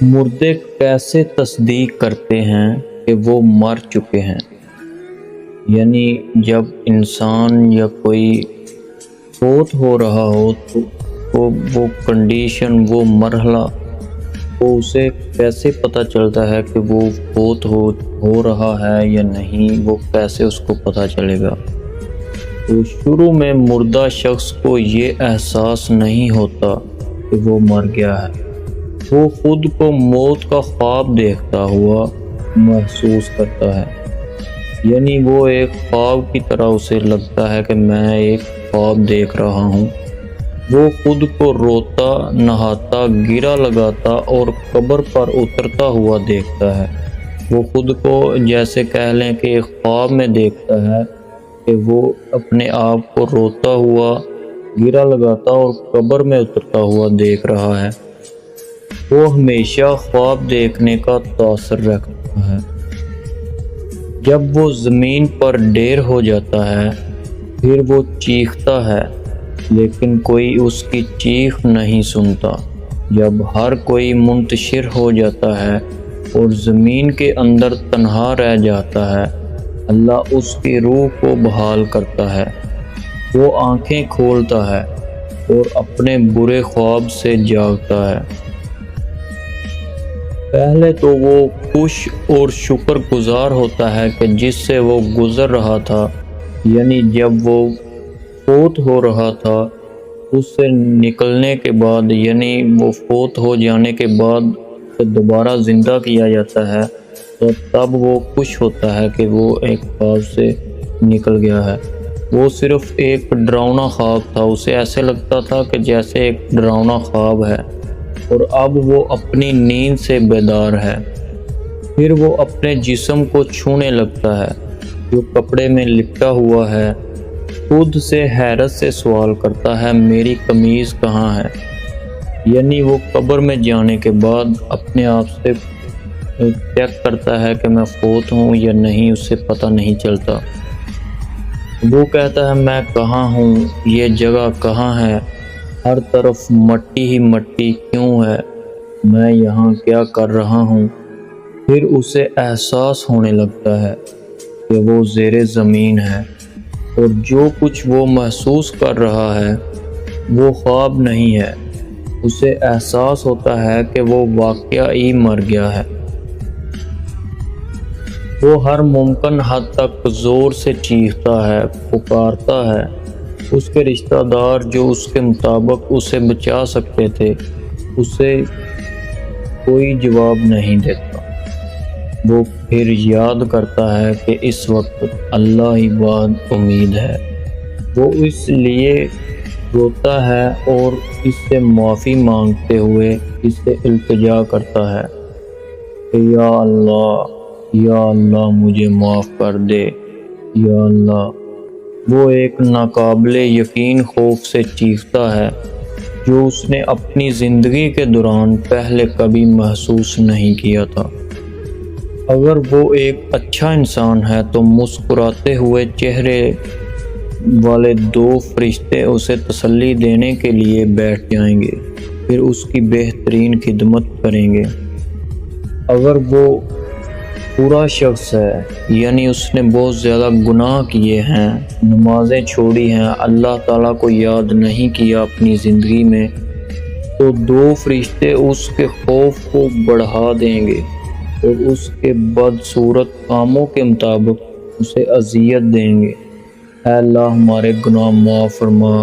مردے کیسے تصدیق کرتے ہیں کہ وہ مر چکے ہیں؟ یعنی جب انسان یا کوئی فوت ہو رہا ہو تو وہ کنڈیشن، وہ مرحلہ، تو اسے کیسے پتہ چلتا ہے کہ وہ فوت ہو رہا ہے یا نہیں؟ وہ کیسے اس کو پتہ چلے گا؟ تو شروع میں مردہ شخص کو یہ احساس نہیں ہوتا کہ وہ مر گیا ہے۔ وہ خود کو موت کا خواب دیکھتا ہوا محسوس کرتا ہے، یعنی وہ ایک خواب کی طرح اسے لگتا ہے کہ میں ایک خواب دیکھ رہا ہوں۔ وہ خود کو روتا، نہاتا، گرا لگاتا اور قبر پر اترتا ہوا دیکھتا ہے۔ وہ خود کو جیسے کہہ لیں کہ ایک خواب میں دیکھتا ہے کہ وہ اپنے آپ کو روتا ہوا، گرا لگاتا اور قبر میں اترتا ہوا دیکھ رہا ہے۔ وہ ہمیشہ خواب دیکھنے کا تاثر رکھتا ہے۔ جب وہ زمین پر ڈیر ہو جاتا ہے پھر وہ چیختا ہے، لیکن کوئی اس کی چیخ نہیں سنتا۔ جب ہر کوئی منتشر ہو جاتا ہے اور زمین کے اندر تنہا رہ جاتا ہے، اللہ اس کی روح کو بحال کرتا ہے۔ وہ آنکھیں کھولتا ہے اور اپنے برے خواب سے جاگتا ہے۔ پہلے تو وہ خوش اور شکر گزار ہوتا ہے کہ جس سے وہ گزر رہا تھا، یعنی جب وہ فوت ہو رہا تھا اس سے نکلنے کے بعد، یعنی وہ فوت ہو جانے کے بعد دوبارہ زندہ کیا جاتا ہے، تو تب وہ خوش ہوتا ہے کہ وہ ایک خواب سے نکل گیا ہے۔ وہ صرف ایک ڈراؤنا خواب تھا، اسے ایسے لگتا تھا کہ جیسے ایک ڈراؤنا خواب ہے، اور اب وہ اپنی نیند سے بیدار ہے۔ پھر وہ اپنے جسم کو چھونے لگتا ہے جو کپڑے میں لپٹا ہوا ہے، خود سے حیرت سے سوال کرتا ہے میری قمیض کہاں ہے؟ یعنی وہ قبر میں جانے کے بعد اپنے آپ سے چیک کرتا ہے کہ میں فوت ہوں یا نہیں، اسے پتہ نہیں چلتا۔ وہ کہتا ہے میں کہاں ہوں؟ یہ جگہ کہاں ہے؟ ہر طرف مٹی ہی مٹی کیوں ہے؟ میں یہاں کیا کر رہا ہوں؟ پھر اسے احساس ہونے لگتا ہے کہ وہ زیر زمین ہے، اور جو کچھ وہ محسوس کر رہا ہے وہ خواب نہیں ہے۔ اسے احساس ہوتا ہے کہ وہ واقعی مر گیا ہے۔ وہ ہر ممکن حد تک زور سے چیختا ہے، پکارتا ہے۔ اس کے رشتہ دار جو اس کے مطابق اسے بچا سکتے تھے اسے کوئی جواب نہیں دیتا۔ وہ پھر یاد کرتا ہے کہ اس وقت اللہ ہی بعد امید ہے۔ وہ اس لیے روتا ہے اور اس سے معافی مانگتے ہوئے اس سے التجا کرتا ہے کہ یا اللہ مجھے معاف کر دے، یا اللہ۔ وہ ایک ناقابل یقین خوف سے چیختا ہے جو اس نے اپنی زندگی کے دوران پہلے کبھی محسوس نہیں کیا تھا۔ اگر وہ ایک اچھا انسان ہے تو مسکراتے ہوئے چہرے والے دو فرشتے اسے تسلی دینے کے لیے بیٹھ جائیں گے، پھر اس کی بہترین خدمت کریں گے۔ اگر وہ برا شخص ہے، یعنی اس نے بہت زیادہ گناہ کیے ہیں، نمازیں چھوڑی ہیں، اللہ تعالیٰ کو یاد نہیں کیا اپنی زندگی میں، تو دو فرشتے اس کے خوف کو بڑھا دیں گے اور اس کے بدصورت کاموں کے مطابق اسے اذیت دیں گے۔ اے اللہ ہمارے گناہ معاف فرما،